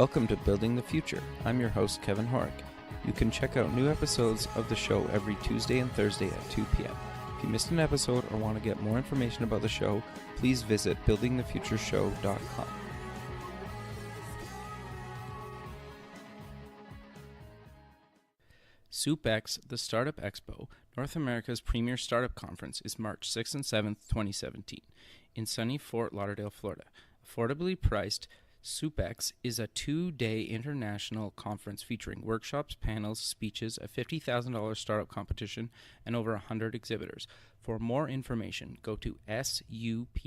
Welcome to Building the Future. I'm your host, Kevin Horick. You can check out new episodes of the show every Tuesday and Thursday at 2 p.m. If you missed an episode or want to get more information about the show, please visit buildingthefutureshow.com. SoupX, the Startup Expo, North America's premier startup conference, is March 6th and 7th, 2017, in sunny Fort Lauderdale, Florida. Affordably priced, SoupX is a 2-day international conference featuring workshops, panels, speeches, a $50,000 startup competition, and over 100 exhibitors. For more information, go to sup-x.org.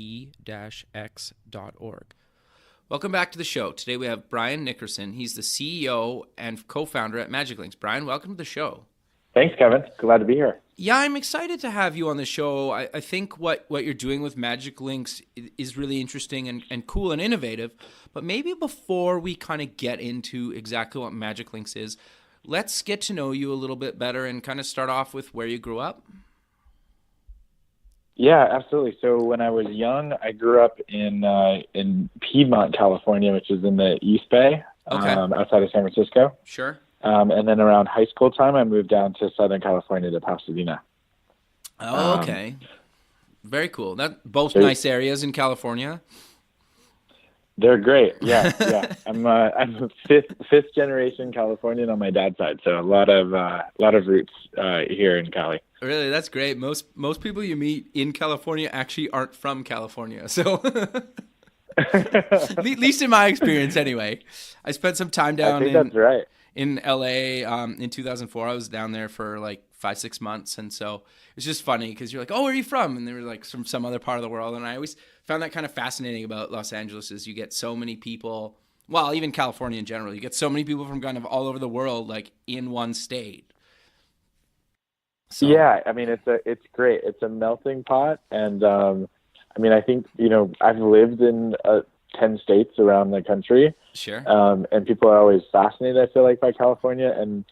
Welcome back to the show. Today we have Brian Nickerson. He's the CEO and co-founder at Magic Links. Brian, welcome to the show. Thanks, Kevin. Glad to be here. Yeah, I'm excited to have you on the show. I think what you're doing with Magic Links is really interesting and cool and innovative. But maybe before we kind of get into exactly what Magic Links is, let's get to know you a little bit better and kind of start off with where you grew up. Yeah, absolutely. So when I was young, I grew up in Piedmont, California, which is in the East Bay, outside of San Francisco. Sure. And then around high school time, I moved down to Southern California to Pasadena. Oh, okay. Very cool. Both nice areas in California. They're great. Yeah. I'm fifth generation Californian on my dad's side, so a lot of roots here in Cali. Really, that's great. Most people you meet in California actually aren't from California, so at least in my experience, anyway. I spent some time down that's right. in LA in 2004. I was down there for like 5-6 months, and so it's just funny because you're like, oh, where are you from? And they were like from some other part of the world, and I always found that kind of fascinating about Los Angeles is you get so many people, well, even California in general, you get so many people from kind of all over the world, like in one state. So. Yeah, I mean, it's great. It's a melting pot, and I mean, I think, I've lived in 10 states around the country. Sure. And people are always fascinated, I feel like, by California, and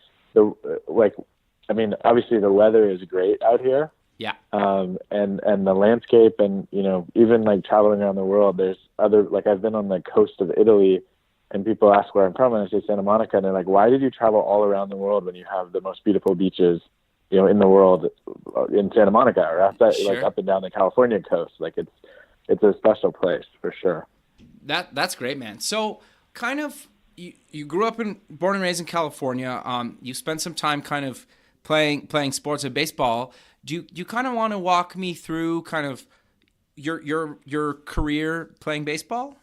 obviously the weather is great out here. Yeah. And the landscape, and even like traveling around the world, there's other, like I've been on the coast of Italy, and people ask where I'm from, and I say Santa Monica, and they're like, why did you travel all around the world when you have the most beautiful beaches in the world in Santa Monica, or outside, Sure. like up and down the California coast? Like it's a special place for sure. That's great, man. So kind of you grew up born and raised in California. You spent some time kind of playing sports and baseball. Do you kind of want to walk me through kind of your career playing baseball?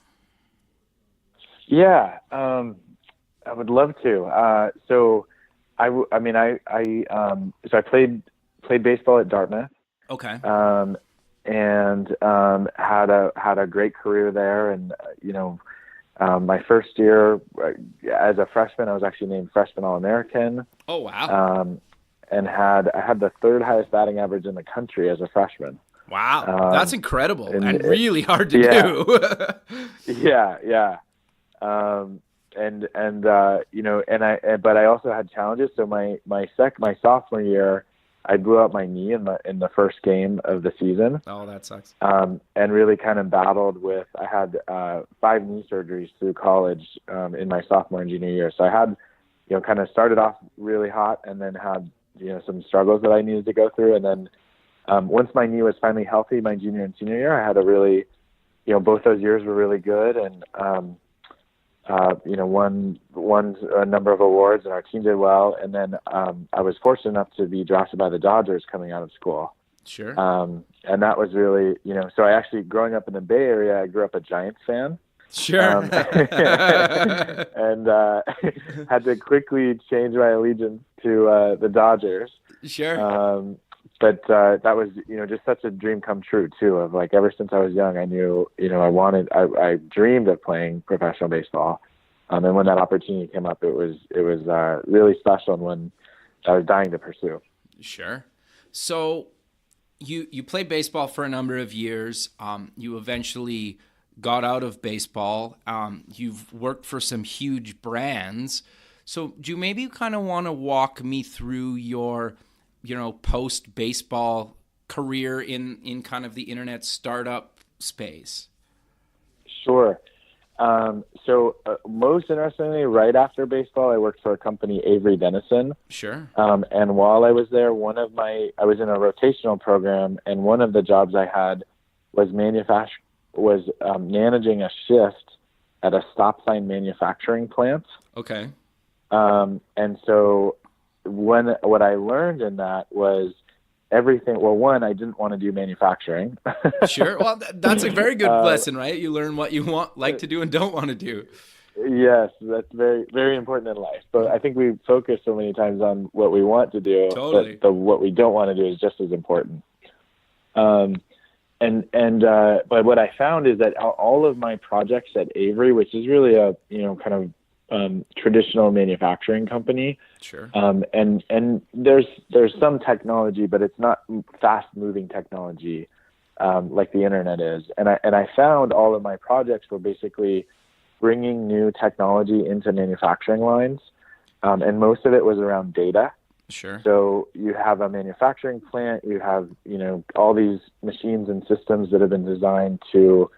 Yeah, I would love to. So I played baseball at Dartmouth. Okay. And had a great career there. And my first year as a freshman, I was actually named Freshman All-American. Oh wow! And I had the third highest batting average in the country as a freshman. Wow, that's incredible and really hard to do. Yeah. But I also had challenges. So my sophomore year, I blew out my knee in the first game of the season. Oh, that sucks. And really kind of battled with. I had 5 knee surgeries through college in my sophomore and junior year. So I had, kind of started off really hot, and then had some struggles that I needed to go through. And then once my knee was finally healthy, my junior and senior year, I had a really, both those years were really good, and won a number of awards, and our team did well. And then I was fortunate enough to be drafted by the Dodgers coming out of school. Sure. And that was really, so I actually, growing up in the Bay Area, I grew up a Giants fan. Sure. And had to quickly change my allegiance to the Dodgers. Sure. But that was, just such a dream come true too. Of like, ever since I was young, I knew, I dreamed of playing professional baseball. And when that opportunity came up, it was really special, and one I was dying to pursue. Sure. So you played baseball for a number of years. You eventually got out of baseball. You've worked for some huge brands. So do you maybe kind of want to walk me through your post-baseball career in kind of the internet startup space? Sure. Most interestingly, right after baseball, I worked for a company, Avery Dennison. Sure. And while I was there, I was in a rotational program, and one of the jobs I had was managing a shift at a stop sign manufacturing plant. Okay. And so what I learned in that was everything. Well, one, I didn't want to do manufacturing. Sure. Well, that's a very good lesson, right? You learn what you like to do and don't want to do. Yes, that's very, very important in life. But I think we focus so many times on what we want to do, Totally. but what we don't want to do is just as important. But what I found is that all of my projects at Avery, which is really a kind of traditional manufacturing company. Sure. And there's some technology, but it's not fast moving technology like the internet is. And I found all of my projects were basically bringing new technology into manufacturing lines, and most of it was around data. Sure. So you have a manufacturing plant, you have all these machines and systems that have been designed to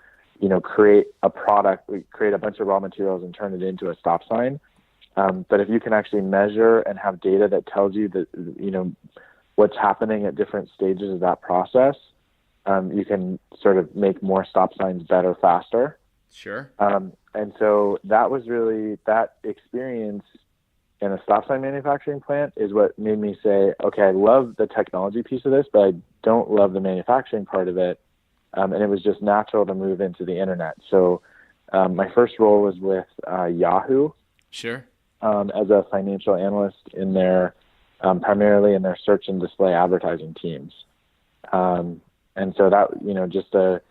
create a product, create a bunch of raw materials and turn it into a stop sign. But if you can actually measure and have data that tells you that, what's happening at different stages of that process, you can sort of make more stop signs better, faster. Sure. And so that experience in a stop sign manufacturing plant is what made me say, okay, I love the technology piece of this, but I don't love the manufacturing part of it. And it was just natural to move into the internet. So my first role was with Yahoo. Sure. As a financial analyst in primarily in their search and display advertising teams. And so that, just a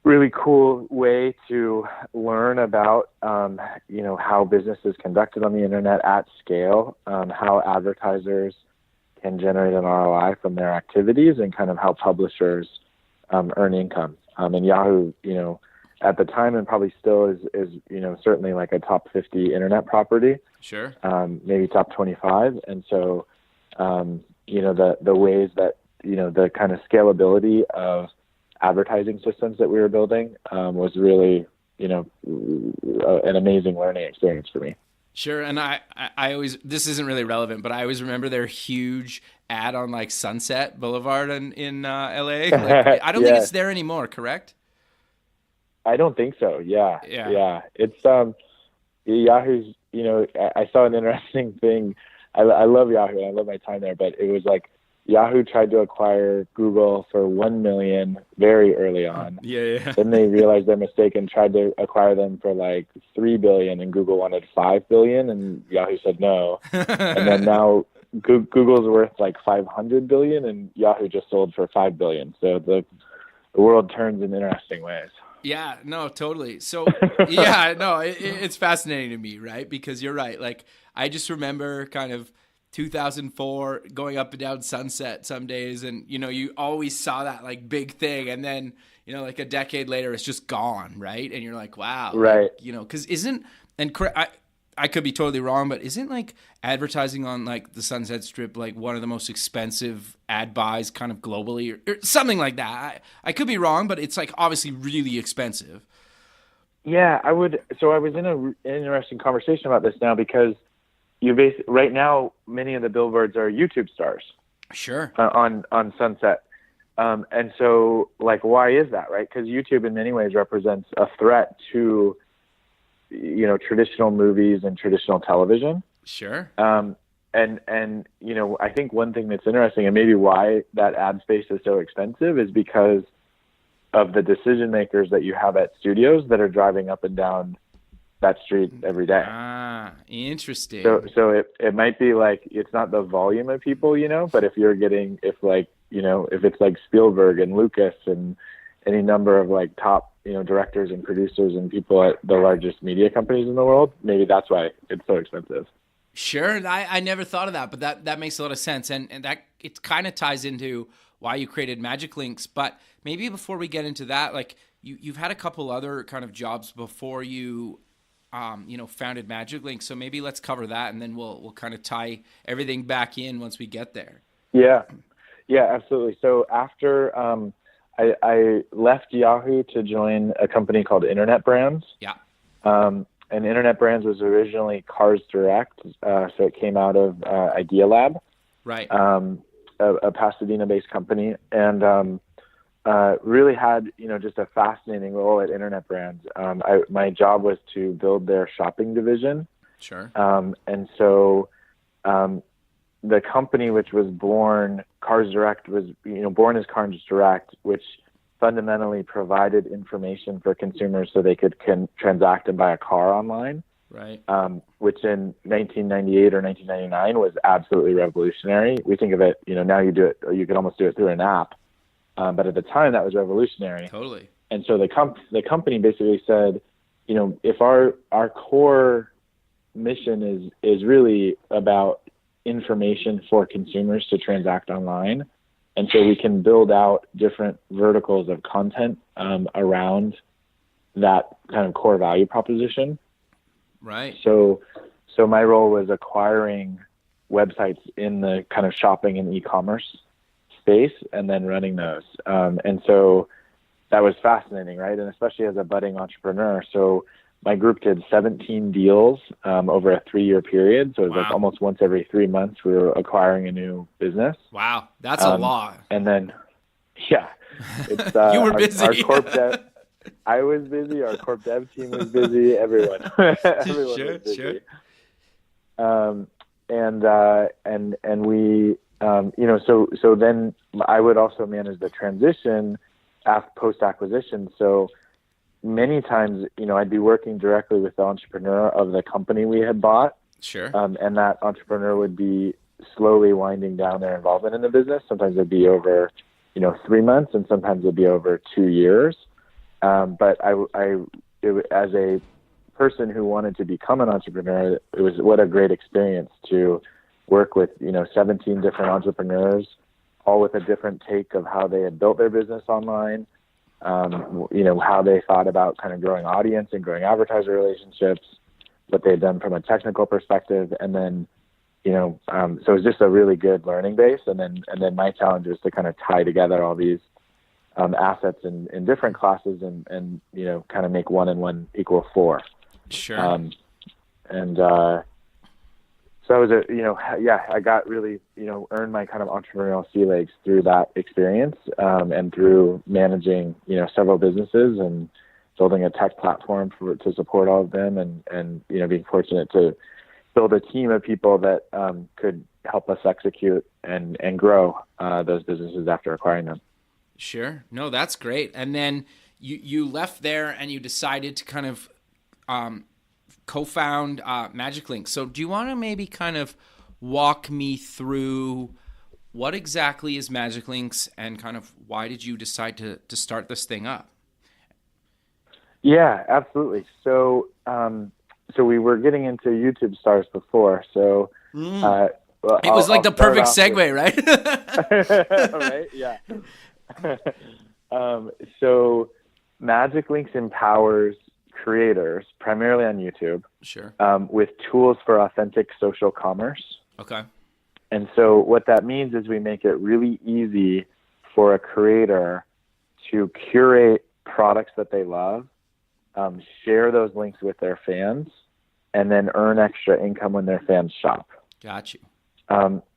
really cool way to learn about, how business is conducted on the internet at scale, how advertisers can generate an ROI from their activities, and kind of how publishers earn income. And Yahoo, at the time, and probably still is certainly like a top 50 internet property. Sure. Maybe top 25. And so, the ways that, the kind of scalability of advertising systems that we were building was really, an amazing learning experience for me. Sure. And I always, this isn't really relevant, but I always remember their huge ad on like Sunset Boulevard in LA. Like, I don't think it's there anymore, correct? I don't think so. Yeah. It's Yahoo's, I saw an interesting thing. I love Yahoo. I love my time there, but it was like Yahoo tried to acquire Google for $1 million very early on. Yeah. Then they realized their mistake and tried to acquire them for like $3 billion, and Google wanted $5 billion, and Yahoo said no. And then now Google's worth like $500 billion, and Yahoo just sold for $5 billion. So the world turns in interesting ways. Yeah, no, totally. So, yeah, no, it's fascinating to me, right? Because you're right. Like, I just remember kind of 2004 going up and down Sunset some days, and, you always saw that, like, big thing. And then, like a decade later, it's just gone, right? And you're like, wow. Right. Like, because I could be totally wrong, but isn't like advertising on like the Sunset Strip like one of the most expensive ad buys kind of globally or something like that? I could be wrong, but it's like obviously really expensive. Yeah, I would. So I was in an interesting conversation about this now, because right now many of the billboards are YouTube stars. Sure. On Sunset. And so like, why is that, right? Because YouTube in many ways represents a threat to traditional movies and traditional television. Sure. And I think one thing that's interesting, and maybe why that ad space is so expensive, is because of the decision makers that you have at studios that are driving up and down that street every day. Ah, interesting. So it might be like, it's not the volume of people, but if it's like Spielberg and Lucas and any number of like top, directors and producers and people at the largest media companies in the world, maybe that's why it's so expensive. Sure. I never thought of that, but that makes a lot of sense. And that it kind of ties into why you created Magic Links. But maybe before we get into that, like you've had a couple other kind of jobs before you, founded Magic Links. So maybe let's cover that, and then we'll kind of tie everything back in once we get there. Yeah, absolutely. So after, I left Yahoo to join a company called Internet Brands. Yeah. And Internet Brands was originally Cars Direct, so it came out of Idea Lab, Right. A Pasadena-based company, and really had just a fascinating role at Internet Brands. My job was to build their shopping division. Sure. And so the company, which was born, Cars Direct, was born as Cars Direct, which fundamentally provided information for consumers so they could transact and buy a car online. Right. Which in 1998 or 1999 was absolutely revolutionary. We think of it, now you do it, or you can almost do it through an app. But at the time, that was revolutionary. Totally. And so the company basically said, if our core mission is really about information for consumers to transact online, and so we can build out different verticals of content around that kind of core value proposition. Right. So my role was acquiring websites in the kind of shopping and e-commerce space and then running those. And so that was fascinating, right? And especially as a budding entrepreneur. So my group did 17 deals over a 3-year period. So it was like almost once every 3 months we were acquiring a new business. Wow, that's a lot. And then, yeah, it's you were busy. Our corp dev. I was busy. Our corp dev team was busy. Everyone was busy. Sure. And we, so then I would also manage the transition post acquisition. So many times, I'd be working directly with the entrepreneur of the company we had bought. Sure. And that entrepreneur would be slowly winding down their involvement in the business. Sometimes it'd be over, 3 months, and sometimes it'd be over 2 years. But as a person who wanted to become an entrepreneur, it was what a great experience to work with, 17 different entrepreneurs, all with a different take of how they had built their business online, how they thought about kind of growing audience and growing advertiser relationships, what they had done from a technical perspective. And then, so it was just a really good learning base. And then my challenge was to kind of tie together all these assets in different classes and kind of make 1 and 1 equal 4. Sure. So I was I got really, earned my kind of entrepreneurial sea legs through that experience, and through managing, several businesses and building a tech platform to support all of them, and being fortunate to build a team of people that could help us execute and grow those businesses after acquiring them. Sure. No, that's great. And then you left there and you decided to kind of co-found Magic Links. So do you want to maybe kind of walk me through what exactly is Magic Links and kind of why did you decide to start this thing up? Yeah, absolutely. So so we were getting into YouTube stars before. So it was like the perfect segue, right? Right? Yeah. So Magic Links empowers creators, primarily on YouTube, sure, with tools for authentic social commerce. Okay. And so what that means is we make it really easy for a creator to curate products that they love, share those links with their fans, and then earn extra income when their fans shop. Got you.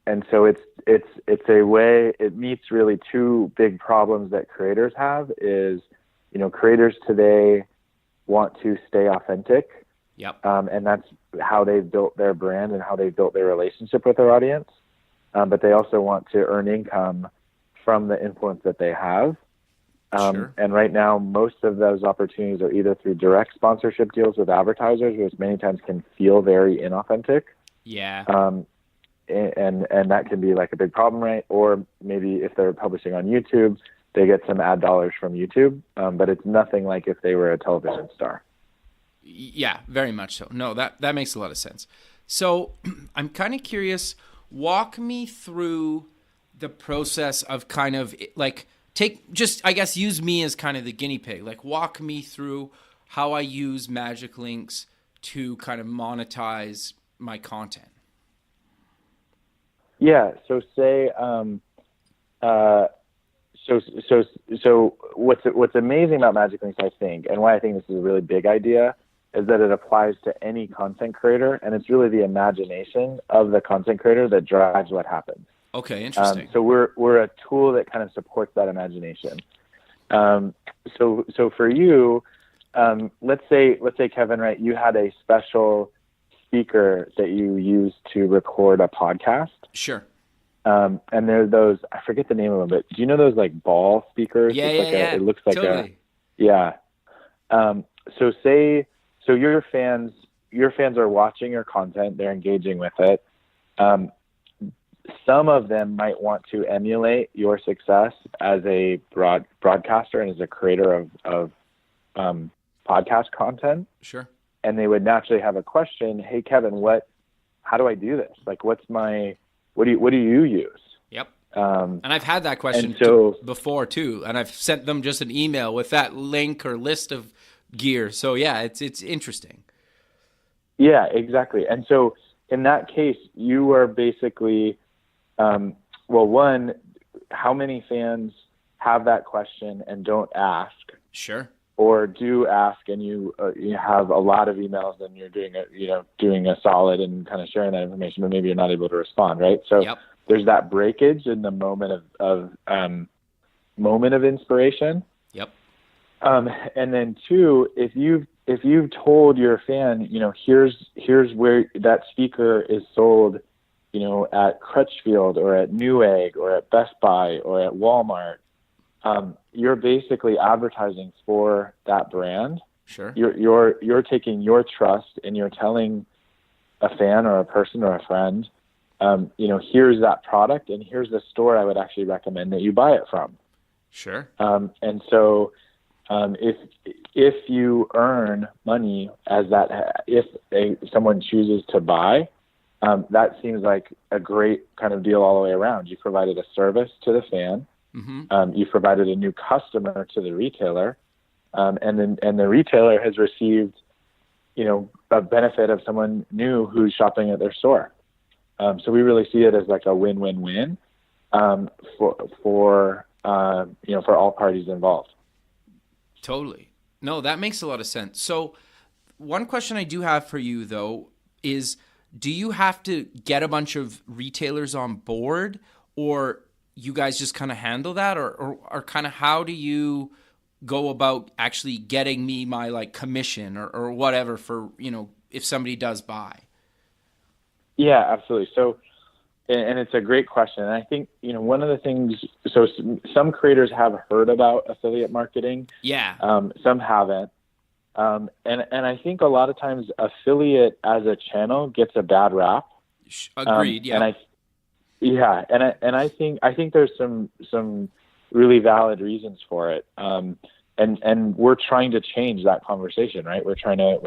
And so it's a way, it meets really 2 big problems that creators have is, creators today want to stay authentic. Yep. And that's how they've built their brand and how they've built their relationship with their audience. But they also want to earn income from the influence that they have. Sure. And right now, most of those opportunities are either through direct sponsorship deals with advertisers, which many times can feel very inauthentic. Yeah. And that can be like a big problem, right? Or maybe if they're publishing on YouTube, they get some ad dollars from YouTube, but it's nothing like if they were a television star. Yeah, very much so. No, that makes a lot of sense. So I'm kind of curious, walk me through the process of kind of like use me as kind of the guinea pig. Like walk me through how I use Magic Links to kind of monetize my content. Yeah. So say, so what's amazing about Magic Links, I think, and why I think this is a really big idea, is that it applies to any content creator, and it's really the imagination of the content creator that drives what happens. Okay, interesting. So we're a tool that kind of supports that imagination. So for you, let's say Kevin, right, you had a special speaker that you used to record a podcast. Sure. And there's those, I forget the name of them, but do you know those like ball speakers? Yeah, It looks like totally. So your fans are watching your content, they're engaging with it. Some of them might want to emulate your success as a broadcaster and as a creator of podcast content. Sure. And they would naturally have a question. Hey, Kevin, how do I do this? Like, what do you use? Yep. And I've had that question before too. And I've sent them just an email with that link or list of gear. So yeah, it's interesting. Yeah, exactly. And so in that case, you are basically, one, how many fans have that question and don't ask? Sure. Or do ask, and you have a lot of emails, and you're doing a solid and kind of sharing that information, but maybe you're not able to respond, right? So There's that breakage in the moment of inspiration. Yep. And then two, if you've told your fan, here's where that speaker is sold, at Crutchfield or at Newegg or at Best Buy or at Walmart. You're basically advertising for that brand. Sure. You're taking your trust and you're telling a fan or a person or a friend, here's that product and here's the store I would actually recommend that you buy it from. Sure. And so, if you earn money as that, if someone chooses to buy, that seems like a great kind of deal all the way around. You provided a service to the fan. Mm-hmm. You provided a new customer to the retailer, and the retailer has received, a benefit of someone new who's shopping at their store. So we really see it as like a win-win-win for all parties involved. Totally. No, that makes a lot of sense. So one question I do have for you though is, do you have to get a bunch of retailers on board, or you guys just kind of handle that, or kind of how do you go about actually getting me my like commission or whatever for, if somebody does buy? Yeah, absolutely. So, and it's a great question. And I think, one of the things, so some creators have heard about affiliate marketing. Yeah. Some haven't. And I think a lot of times affiliate as a channel gets a bad rap. Agreed. Yeah. And I think there's some really valid reasons for it. And we're trying to change that conversation, right? We're trying to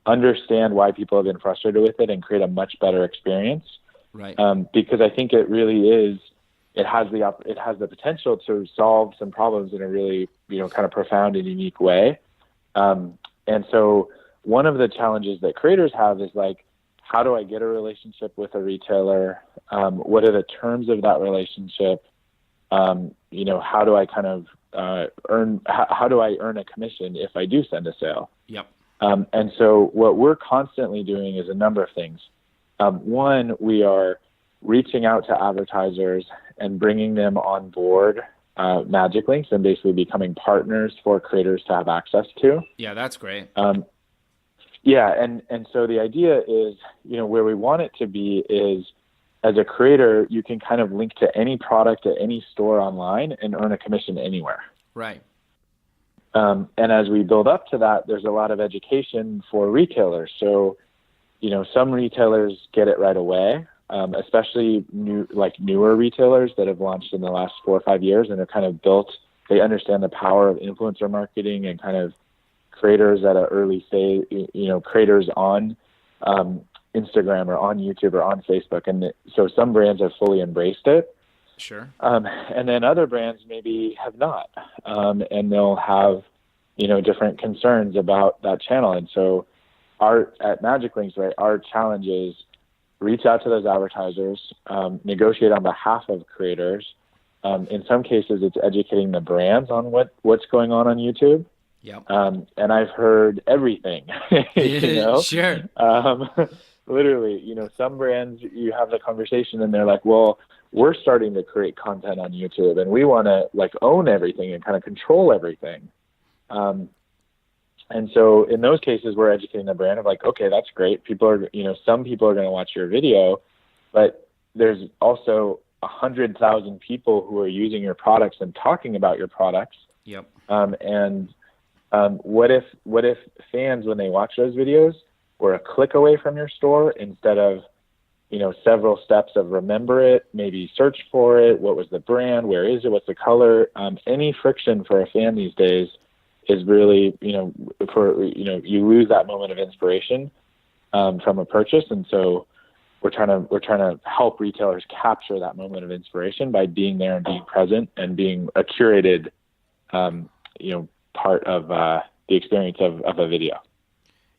understand why people have been frustrated with it and create a much better experience. Right. Because I think it really is, it has the potential to solve some problems in a really, kind of profound and unique way. And so one of the challenges that creators have is like, how do I get a relationship with a retailer? What are the terms of that relationship? How do I kind of how do I earn a commission if I do send a sale? Yep. And so what we're constantly doing is a number of things. One, we are reaching out to advertisers and bringing them on board Magic Links and basically becoming partners for creators to have access to. Yeah, that's great. And so the idea is, where we want it to be is, as a creator, you can kind of link to any product at any store online and earn a commission anywhere. Right. And as we build up to that, there's a lot of education for retailers. So, some retailers get it right away, especially newer retailers that have launched in the last 4 or 5 years and are kind of built. They understand the power of influencer marketing and kind of creators at an early stage, creators on Instagram or on YouTube or on Facebook. And so some brands have fully embraced it. Sure. And then other brands maybe have not. And they'll have, different concerns about that channel. And so at Magic Links, right, our challenge is reach out to those advertisers, negotiate on behalf of creators. In some cases, it's educating the brands on what's going on YouTube. Yep. And I've heard everything, you know, Sure. um, literally, you know, some brands, you have the conversation and they're like, well, we're starting to create content on YouTube and we want to like own everything and kind of control everything. Um, and so in those cases, we're educating the brand of like, okay, that's great. People are, you know, some people are going to watch your video, but there's also 100,000 people who are using your products and talking about your products. Yep. What if fans, when they watch those videos, were a click away from your store instead of, you know, several steps of remember it, maybe search for it, what was the brand, where is it, what's the color? Any friction for a fan these days is really, you know, you lose that moment of inspiration from a purchase, and so we're trying to help retailers capture that moment of inspiration by being there and being present and being a curated, you know, part of the experience of a video.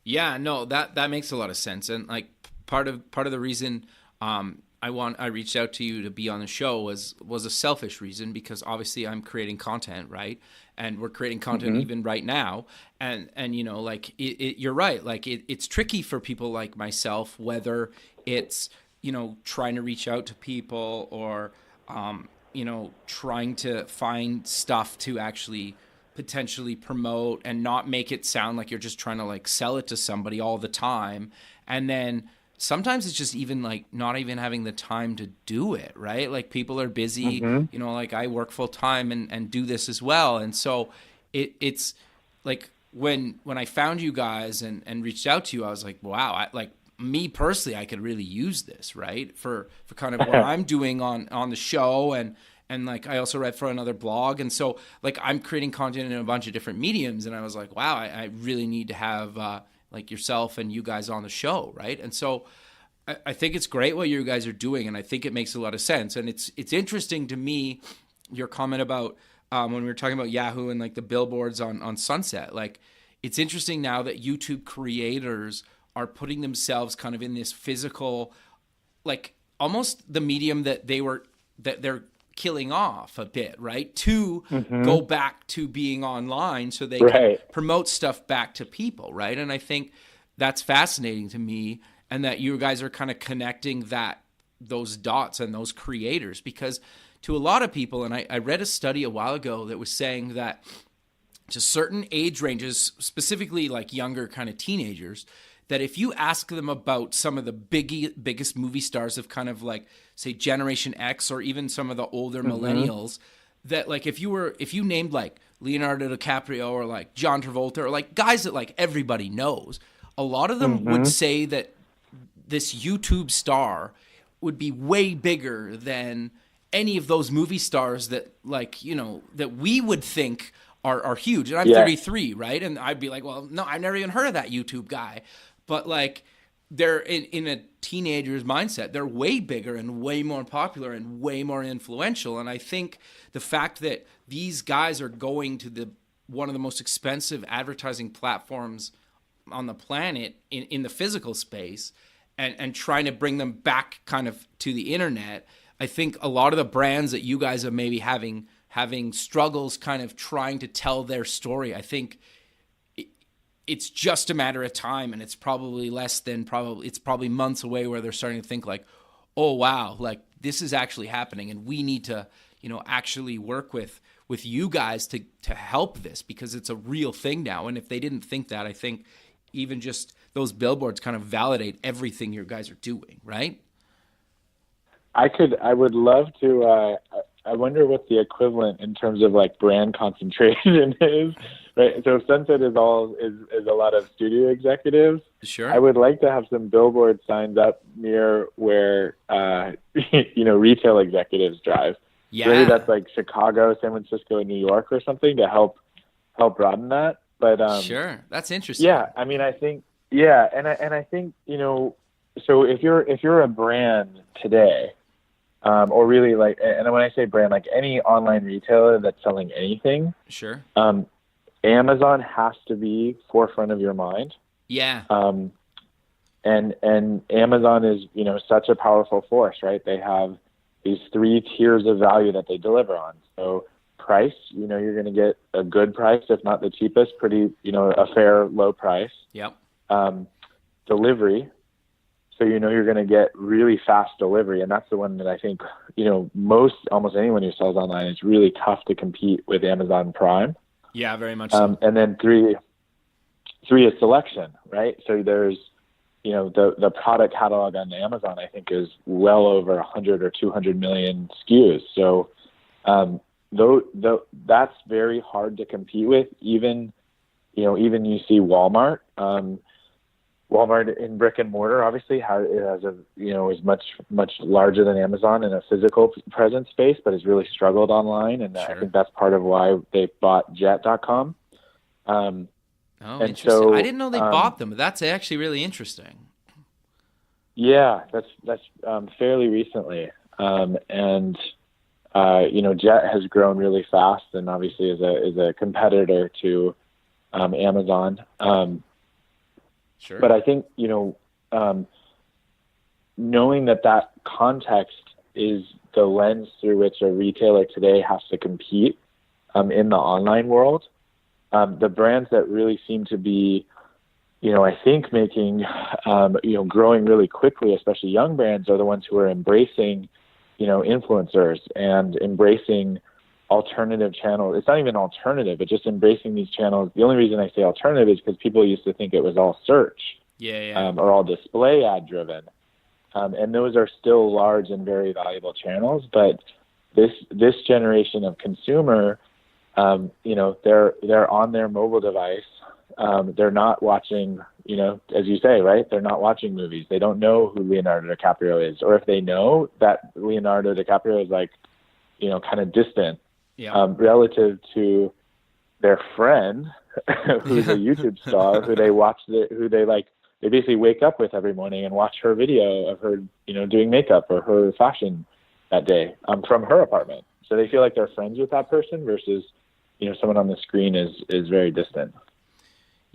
Yeah, no, that makes a lot of sense. And like part of the reason I reached out to you to be on the show was a selfish reason, because obviously I'm creating content, right? And we're creating content even right now. And you know, like you're right. Like it's tricky for people like myself, whether it's, you know, trying to reach out to people or, you know, trying to find stuff to actually potentially promote and not make it sound like you're just trying to like sell it to somebody all the time. And then sometimes it's just even like not even having the time to do it, right? Like people are busy, you know, like I work full time and do this as well. And so it's like when I found you guys and reached out to you, I was like, wow, like me personally, I could really use this, right? For kind of what I'm doing on the show, and like I also read for another blog, and so like I'm creating content in a bunch of different mediums, and I was like, wow, I really need to have like yourself and you guys on the show, right? And so I think it's great what you guys are doing, and I think it makes a lot of sense. And it's interesting to me, your comment about when we were talking about Yahoo and like the billboards on Sunset. Like it's interesting now that YouTube creators are putting themselves kind of in this physical, like almost the medium that they're killing off a bit, right? To go back to being online so they can promote stuff back to people, right? And I think that's fascinating to me, and that you guys are kind of connecting those dots and those creators, because to a lot of people, and I read a study a while ago that was saying that to certain age ranges, specifically like younger kind of teenagers, that if you ask them about some of the biggest movie stars of kind of like, say, Generation X, or even some of the older millennials, that like if you named like Leonardo DiCaprio or like John Travolta or like guys that like everybody knows, a lot of them would say that this YouTube star would be way bigger than any of those movie stars that, like, you know, that we would think are huge. And I'm 33, right? And I'd be like, well, no, I've never even heard of that YouTube guy. But like they're in a teenager's mindset, they're way bigger and way more popular and way more influential. And I think the fact that these guys are going to one of the most expensive advertising platforms on the planet in the physical space, and trying to bring them back kind of to the internet, I think a lot of the brands that you guys are maybe having struggles kind of trying to tell their story, I think it's just a matter of time, and it's probably it's probably months away where they're starting to think like, oh wow, like this is actually happening, and we need to, you know, actually work with you guys to help this, because it's a real thing now. And if they didn't think that, I think even just those billboards kind of validate everything you guys are doing, right? I would love to, I wonder what the equivalent in terms of like brand concentration is, right? So Sunset is a lot of studio executives. Sure. I would like to have some billboard signs up near where, you know, retail executives drive. Yeah. Maybe that's like Chicago, San Francisco, and New York or something to help broaden that. But sure, that's interesting. Yeah, I mean, I think and I think, you know, so if you're a brand today, or really like, and when I say brand, like any online retailer that's selling anything, sure, Amazon has to be forefront of your mind. Yeah. And Amazon is, you know, such a powerful force, right? They have these 3 tiers of value that they deliver on. So price. You're going to get a good price, if not the cheapest, pretty, a fair low price. Yep. Delivery. So, you're going to get really fast delivery. And that's the one that I think, almost anyone who sells online, it's really tough to compete with Amazon Prime. Yeah, very much so. And then three is selection, right? So there's, the product catalog on Amazon, I think, is well over 100 or 200 million SKUs. So that's very hard to compete with. Even you see Walmart. Walmart in brick and mortar obviously is much larger than Amazon in a physical presence space, but has really struggled online, and Sure. I think that's part of why they bought Jet.com. Oh, interesting. So, I didn't know they bought them, but that's actually really interesting. Yeah, that's fairly recently, and Jet has grown really fast, and obviously is a competitor to Amazon. Sure. But I think, knowing that context is the lens through which a retailer today has to compete in the online world, the brands that really seem to be, I think making, growing really quickly, especially young brands, are the ones who are embracing, influencers and embracing alternative channels. It's not even alternative, but just embracing these channels. The only reason I say alternative is because people used to think it was all search, or all display ad driven. And those are still large and very valuable channels. But this generation of consumer, they're on their mobile device. They're not watching, as you say, right? They're not watching movies. They don't know who Leonardo DiCaprio is, or if they know that Leonardo DiCaprio is like, kind of distant, relative to their friend, who's a YouTube star, who they watch, they basically wake up with every morning and watch her video of her, doing makeup or her fashion that day, from her apartment. So they feel like they're friends with that person versus, someone on the screen is very distant.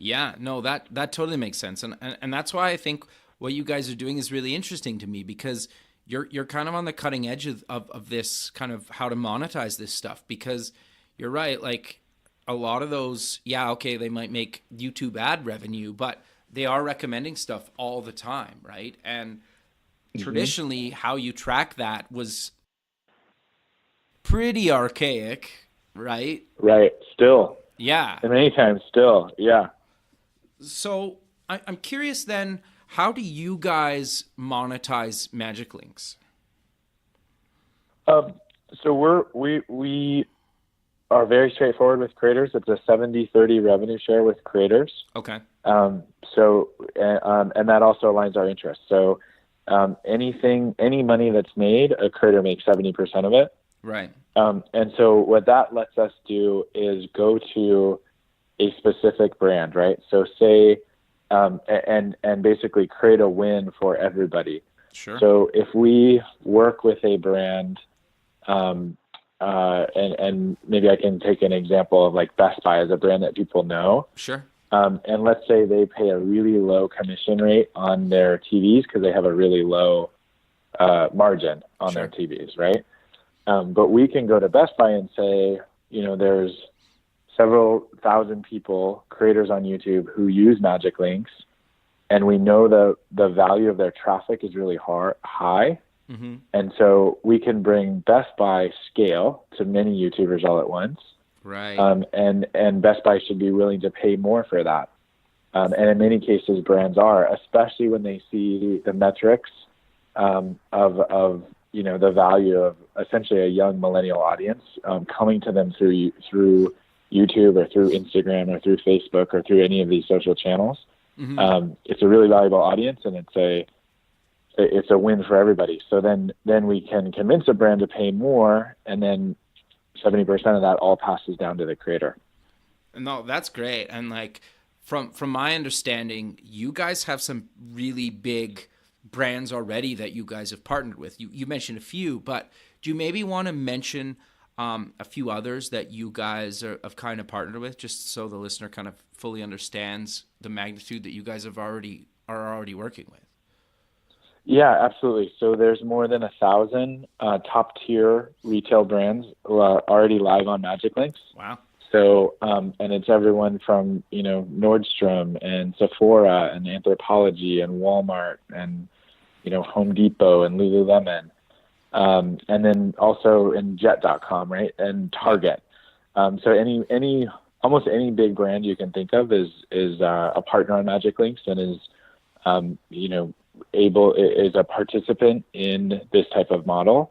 Yeah, no, that totally makes sense. And that's why I think what you guys are doing is really interesting to me, because you're kind of on the cutting edge of this kind of how to monetize this stuff, because you're right. Like a lot of those, they might make YouTube ad revenue, but they are recommending stuff all the time, right? And traditionally how you track that was pretty archaic, right? Right. Still. Yeah. And many times still. Yeah. So I'm curious then, how do you guys monetize Magic Links? So we are very straightforward with creators. It's a 70-30 revenue share with creators. Okay. And that also aligns our interests. So any money that's made, a creator makes 70% of it. Right. And so what that lets us do is go to a specific brand, right? So say, and basically create a win for everybody. Sure. So if we work with a brand, and maybe I can take an example of like Best Buy as a brand that people know. Sure. And let's say they pay a really low commission rate on their TVs because they have a really low margin on their TVs, right? But we can go to Best Buy and say, there's several thousand people, creators on YouTube, who use Magic Links, and we know the value of their traffic is really high. Mm-hmm. And so we can bring Best Buy scale to many YouTubers all at once. Right. And Best Buy should be willing to pay more for that. And in many cases, brands are, especially when they see the metrics of the value of essentially a young millennial audience coming to them through YouTube or through Instagram or through Facebook or through any of these social channels. Mm-hmm. It's a really valuable audience, and it's a win for everybody. So then we can convince a brand to pay more, and then 70% of that all passes down to the creator. No, that's great. And like from my understanding, you guys have some really big brands already that you guys have partnered with. You mentioned a few, but do you maybe want to mention a few others that you guys have kind of partnered with, just so the listener kind of fully understands the magnitude that you guys are already working with? Yeah, absolutely. So there's more than 1,000 top tier retail brands already live on Magic Links. Wow. So, and it's everyone from, Nordstrom and Sephora and Anthropologie and Walmart and, Home Depot and Lululemon. And then also in Jet.com, right? And Target. So almost any big brand you can think of is a partner on Magic Links and is, is a participant in this type of model.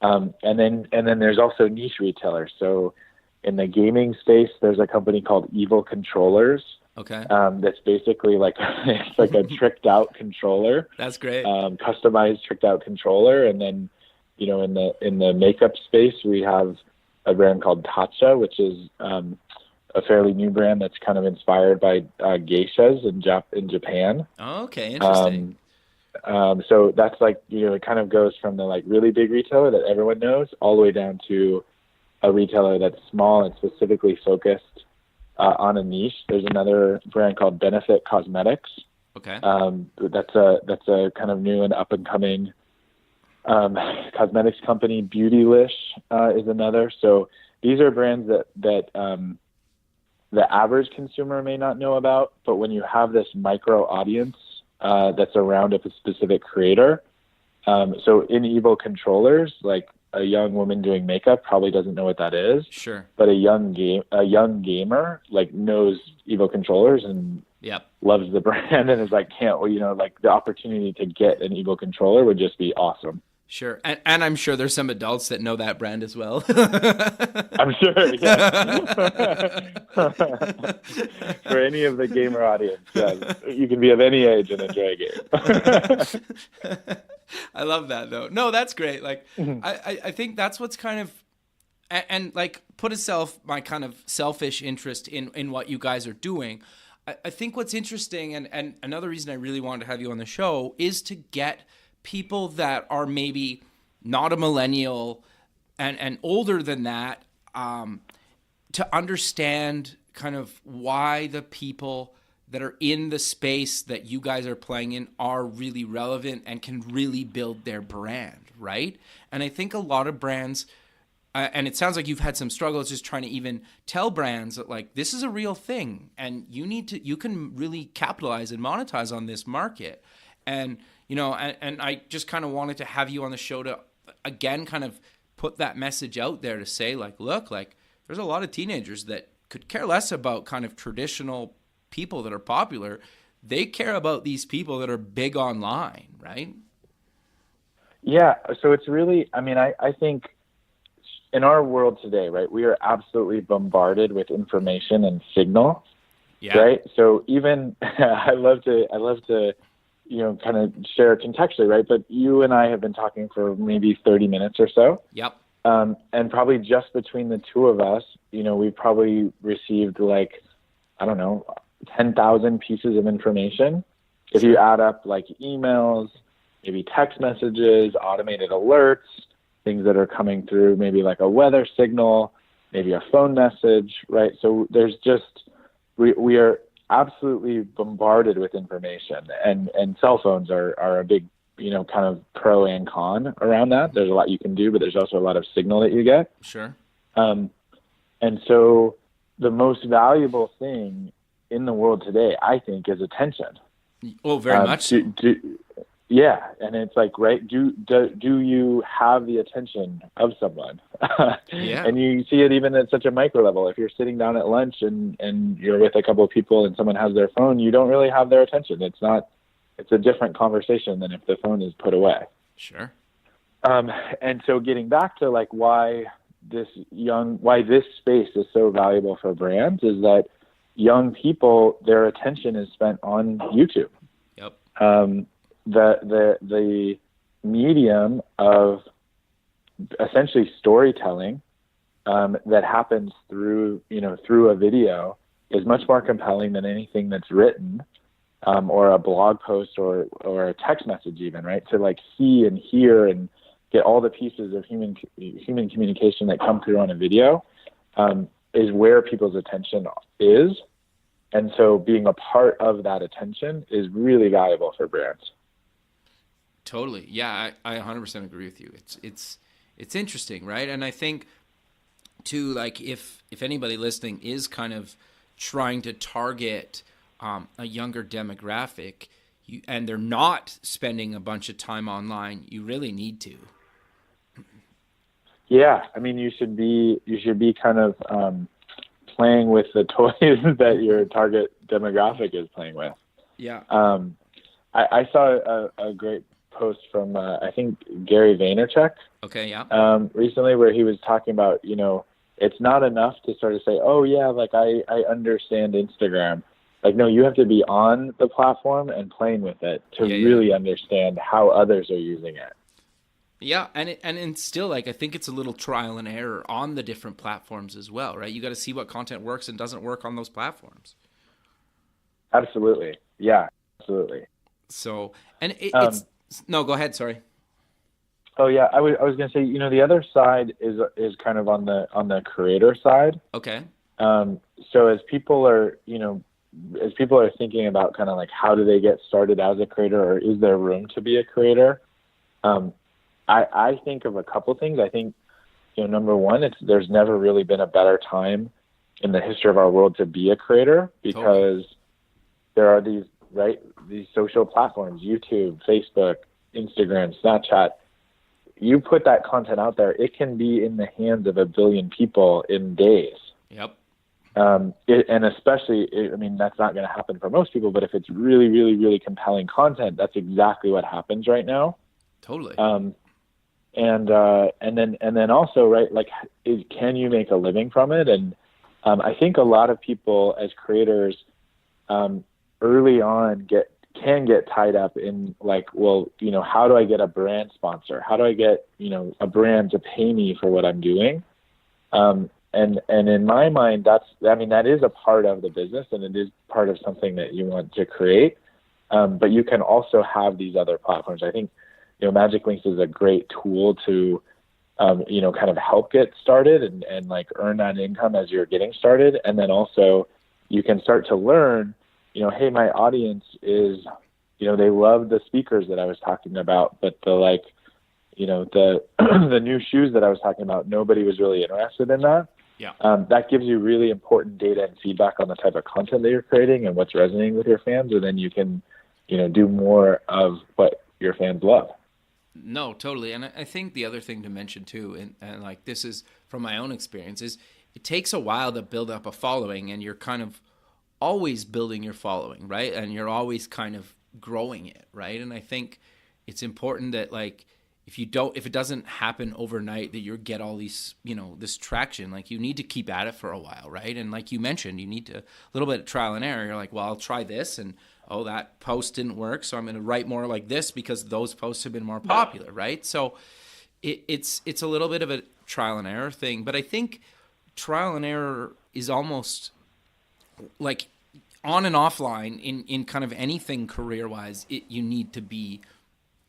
And then there's also niche retailers. So in the gaming space, there's a company called Evil Controllers. Okay. That's basically it's like a tricked out controller. That's great. Customized tricked out controller. And then, in the makeup space, we have a brand called Tatcha, which is a fairly new brand that's kind of inspired by geishas in Japan. Oh, okay, interesting. So that's it kind of goes from the really big retailer that everyone knows all the way down to a retailer that's small and specifically focused on a niche. There's another brand called Benefit Cosmetics. Okay. That's a kind of new and up and coming cosmetics company. Beautylish is another. So these are brands that the average consumer may not know about, but when you have this micro audience that's around a specific creator, so in Evil Controllers, a young woman doing makeup probably doesn't know what that is. Sure. But a young gamer knows Evil Controllers and loves the brand and is the opportunity to get an Evil Controller would just be awesome. Sure. And I'm sure there's some adults that know that brand as well. I'm sure, yeah. For any of the gamer audience, you can be of any age and enjoy a game. I love that, though. No, that's great. Mm-hmm. I think that's what's kind of, and put my kind of selfish interest in what you guys are doing. I think what's interesting, and another reason I really wanted to have you on the show is to get people that are maybe not a millennial and older than that, to understand kind of why the people that are in the space that you guys are playing in are really relevant and can really build their brand, right? And I think a lot of brands, and it sounds like you've had some struggles just trying to even tell brands that this is a real thing and you can really capitalize and monetize on this market. And and I just kind of wanted to have you on the show to, again, kind of put that message out there to say, look, there's a lot of teenagers that could care less about kind of traditional people that are popular. They care about these people that are big online, right? Yeah. So it's really, I think in our world today, right, we are absolutely bombarded with information and signal, right? So even I love to kind of share contextually, right? But you and I have been talking for maybe 30 minutes or so. Yep. And probably just between the two of us, we've probably received 10,000 pieces of information. If you add up emails, maybe text messages, automated alerts, things that are coming through, maybe a weather signal, maybe a phone message, right? So there's just, we are absolutely bombarded with information, and cell phones are a big, kind of pro and con around that. There's a lot you can do, but there's also a lot of signal that you get. Sure. And so the most valuable thing in the world today, I think, is attention. Oh, very much so. Yeah. And it's right, do you have the attention of someone? Yeah. And you see it even at such a micro level. If you're sitting down at lunch and you're with a couple of people and someone has their phone, you don't really have their attention. It's a different conversation than if the phone is put away. Sure. And so getting back to why this space is so valuable for brands is that young people, their attention is spent on YouTube. Yep. The medium of essentially storytelling that happens through a video is much more compelling than anything that's written or a blog post or a text message even, right? To see and hear and get all the pieces of human communication that come through on a video is where people's attention is. And so being a part of that attention is really valuable for brands. Totally. Yeah, I 100% agree with you. It's interesting, right? And I think too, like if anybody listening is kind of trying to target a younger demographic, and they're not spending a bunch of time online, you really need to. Yeah, I mean, you should be kind of playing with the toys that your target demographic is playing with. Yeah. I saw a great post from I think Gary Vaynerchuk. Okay. Yeah. Recently, where he was talking about, it's not enough to sort of say, oh yeah, like I understand Instagram. Like, no, you have to be on the platform and playing with it to really understand how others are using it. Yeah, and still, like, I think it's a little trial and error on the different platforms as well, right? You got to see what content works and doesn't work on those platforms. Absolutely. Yeah, absolutely. So, and it's no, go ahead. Sorry. Oh yeah, I was going to say, the other side is kind of on the creator side. Okay. So as people are thinking about kind of like how do they get started as a creator, or is there room to be a creator? I think of a couple things. I think, number one, there's never really been a better time in the history of our world to be a creator, because there are these social platforms, YouTube, Facebook, Instagram, Snapchat. You put that content out there, it can be in the hands of 1 billion people in days. Yep. And especially, that's not going to happen for most people, but if it's really, really, really compelling content, that's exactly what happens right now. Totally. And then also, right, like, can you make a living from it? And I think a lot of people as creators early on can get tied up in like, well, how do I get a brand sponsor? How do I get, a brand to pay me for what I'm doing? And in my mind, that is a part of the business, and it is part of something that you want to create. But you can also have these other platforms. I think, Magic Links is a great tool to, kind of help get started and like earn that income as you're getting started. And then also you can start to learn, hey, my audience is, they love the speakers that I was talking about, but the the new shoes that I was talking about, nobody was really interested in that. Yeah. That gives you really important data and feedback on the type of content that you're creating and what's resonating with your fans. And then you can, do more of what your fans love. No, totally. And I think the other thing to mention too, and like this is from my own experience, is it takes a while to build up a following, and you're kind of always building your following, right? And you're always kind of growing it, right? And I think it's important that like if it doesn't happen overnight that you get all these, this traction, like you need to keep at it for a while, right? And like you mentioned, you need a little bit of trial and error. You're like, well, I'll try this, and oh, that post didn't work, so I'm going to write more like this because those posts have been more popular, right? So it's a little bit of a trial and error thing, but I think trial and error is almost like on and offline in kind of anything career-wise. You need to be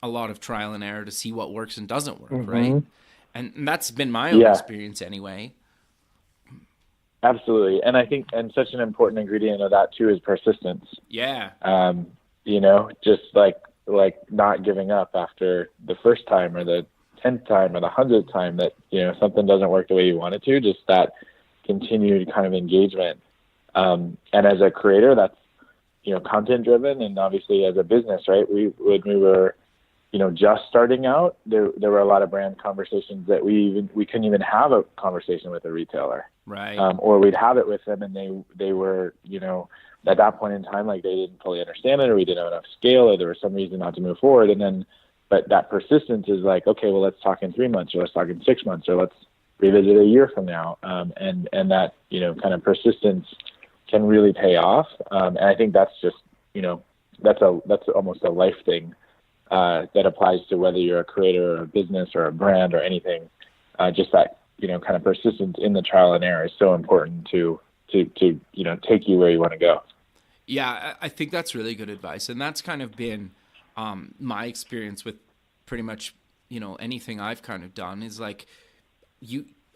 a lot of trial and error to see what works and doesn't work, right? And that's been my own experience anyway. Absolutely. And I think, and such an important ingredient of that too is persistence. Yeah. Just like not giving up after the first time or the 10th time or the 100th time that, something doesn't work the way you want it to, just that continued kind of engagement. And as a creator, that's, content driven. And obviously as a business, right, when we were, just starting out, there were a lot of brand conversations that we couldn't even have a conversation with a retailer. Right. Or we'd have it with them and they were, at that point in time, like they didn't fully understand it, or we didn't have enough scale, or there was some reason not to move forward. And then, but that persistence is like, okay, well, let's talk in 3 months, or let's talk in 6 months, or let's revisit a year from now. And that, kind of persistence can really pay off. And I think that's just, that's almost a life thing. That applies to whether you're a creator or a business or a brand or anything. Just that, kind of persistence in the trial and error is so important to take you where you want to go. Yeah, I think that's really good advice. And that's kind of been my experience with pretty much, anything I've kind of done is like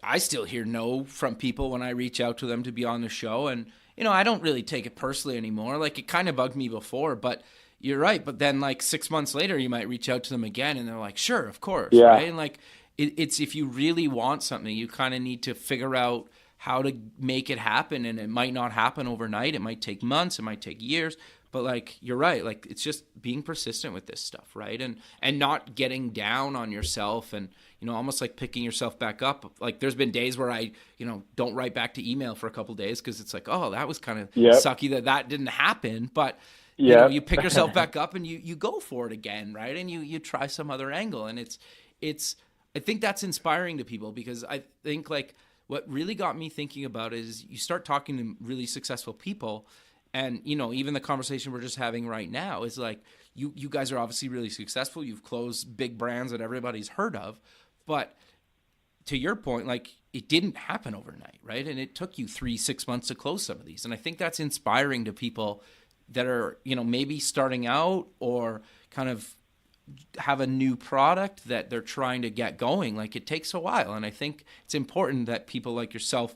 I still hear no from people when I reach out to them to be on the show. And, I don't really take it personally anymore. Like it kind of bugged me before, but you're right. But then like 6 months later, you might reach out to them again and they're like, sure, of course. Yeah. Right. And like, it's if you really want something, you kind of need to figure out how to make it happen. And it might not happen overnight. It might take months. It might take years. But like, you're right. Like, it's just being persistent with this stuff, right? And not getting down on yourself and, almost like picking yourself back up. Like, there's been days where I, don't write back to email for a couple of days because it's like, oh, that was kind of sucky that didn't happen. But, you pick yourself back up and you go for it again, right? And you try some other angle. And I think that's inspiring to people, because I think like what really got me thinking about it is you start talking to really successful people. And, even the conversation we're just having right now is like, you guys are obviously really successful. You've closed big brands that everybody's heard of. But to your point, like, it didn't happen overnight, right? And it took you 3-6 months to close some of these. And I think that's inspiring to people that are, maybe starting out or kind of have a new product that they're trying to get going. Like, it takes a while. And I think it's important that people like yourself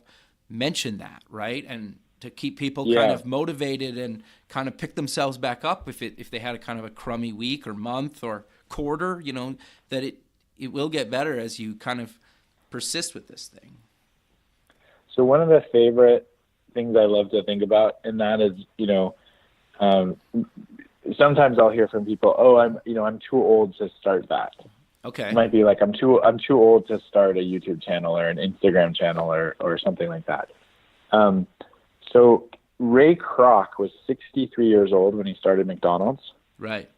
mention that, right? And to keep people kind of motivated and kind of pick themselves back up if they had a kind of a crummy week or month or quarter, that it will get better as you kind of persist with this thing. So one of the favorite things I love to think about in that is, sometimes I'll hear from people, oh, I'm too old to start that. Okay. It might be like, I'm too old to start a YouTube channel or an Instagram channel or something like that. So Ray Kroc was 63 years old when he started McDonald's. Right.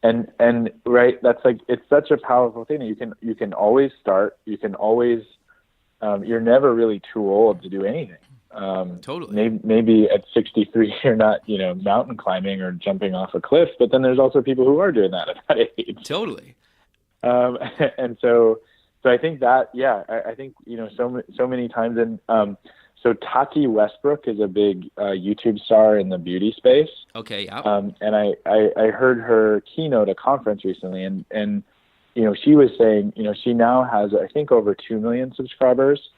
And right, that's like, it's such a powerful thing. You can always start. You can always, you're never really too old to do anything. Totally. Maybe at 63, you're not, mountain climbing or jumping off a cliff, but then there's also people who are doing that at that age. Totally. And so I think that, I think, so many times so Tati Westbrook is a big YouTube star in the beauty space. Okay, yeah. And I heard her keynote a conference recently, and she was saying, she now has, I think, over 2 million subscribers,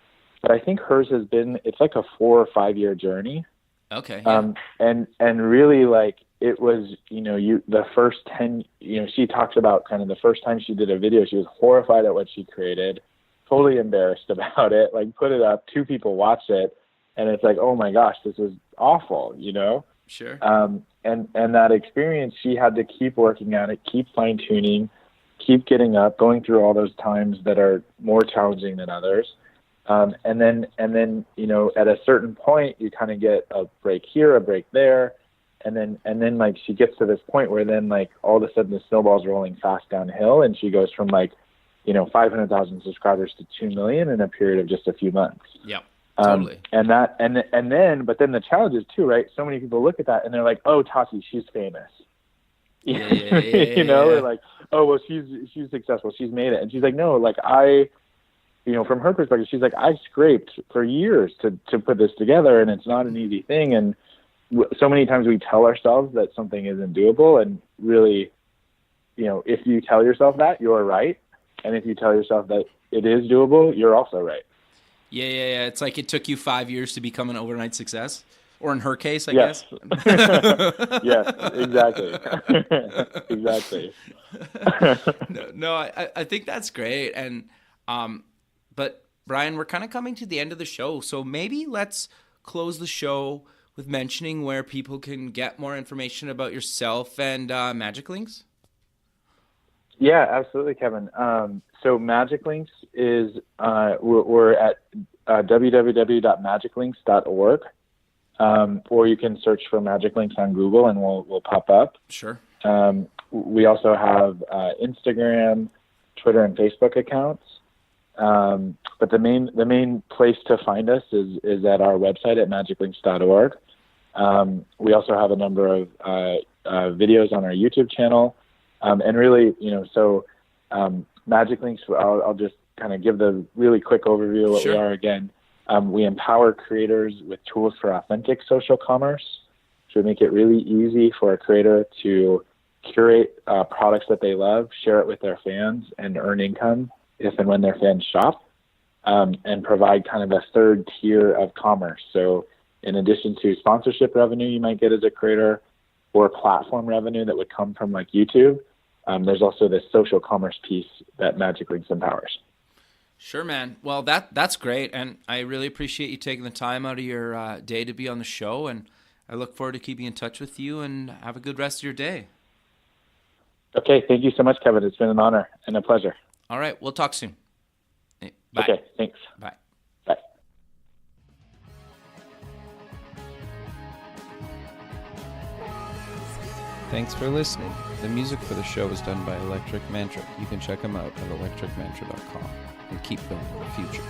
but I think hers has been, it's like a 4 or 5 year journey. Okay. Yeah. And really, like, it was, the first 10, she talks about kind of the first time she did a video, she was horrified at what she created, totally embarrassed about it, like put it up, 2 people watched it, and it's like, oh my gosh, this is awful, Sure. And that experience, she had to keep working at it, keep fine tuning, keep getting up, going through all those times that are more challenging than others. And then, at a certain point, you kind of get a break here, a break there. And then like, she gets to this point where then like, all of a sudden the snowball's rolling fast downhill, and she goes from like, 500,000 subscribers to 2 million in a period of just a few months. Yeah, totally. And then the challenge is too, right? So many people look at that and they're like, oh, Tati, she's famous. Yeah, They're like, oh, well, she's successful. She's made it. And she's like, no, like from her perspective, she's like, I scraped for years to put this together, and it's not an easy thing. And so many times we tell ourselves that something isn't doable, and really, if you tell yourself that, you're right. And if you tell yourself that it is doable, you're also right. Yeah. It's like it took you 5 years to become an overnight success, or in her case, I guess. Yes, exactly. Exactly. No, I think that's great. And, but Brian, we're kind of coming to the end of the show. So maybe let's close the show with mentioning where people can get more information about yourself and Magic Links. Yeah, absolutely, Kevin. So Magic Links is, we're at www.magiclinks.org, or you can search for Magic Links on Google and we'll pop up. Sure. We also have Instagram, Twitter, and Facebook accounts. But the main place to find us is at our website at magiclinks.org. We also have a number of videos on our YouTube channel. And really, Magic Links, I'll just kind of give the really quick overview of what we are again. We empower creators with tools for authentic social commerce. So we make it really easy for a creator to curate products that they love, share it with their fans, and earn income if and when their fans shop, and provide kind of a third tier of commerce. So in addition to sponsorship revenue you might get as a creator, or platform revenue that would come from like YouTube, there's also this social commerce piece that Magic Links empowers. Sure, man. Well, that's great, and I really appreciate you taking the time out of your day to be on the show, and I look forward to keeping in touch with you, and have a good rest of your day. Okay, thank you so much, Kevin. It's been an honor and a pleasure. All right, we'll talk soon. Bye. Okay, thanks. Bye. Bye. Thanks for listening. The music for the show is done by Electric Mantra. You can check them out at electricmantra.com and keep building the future.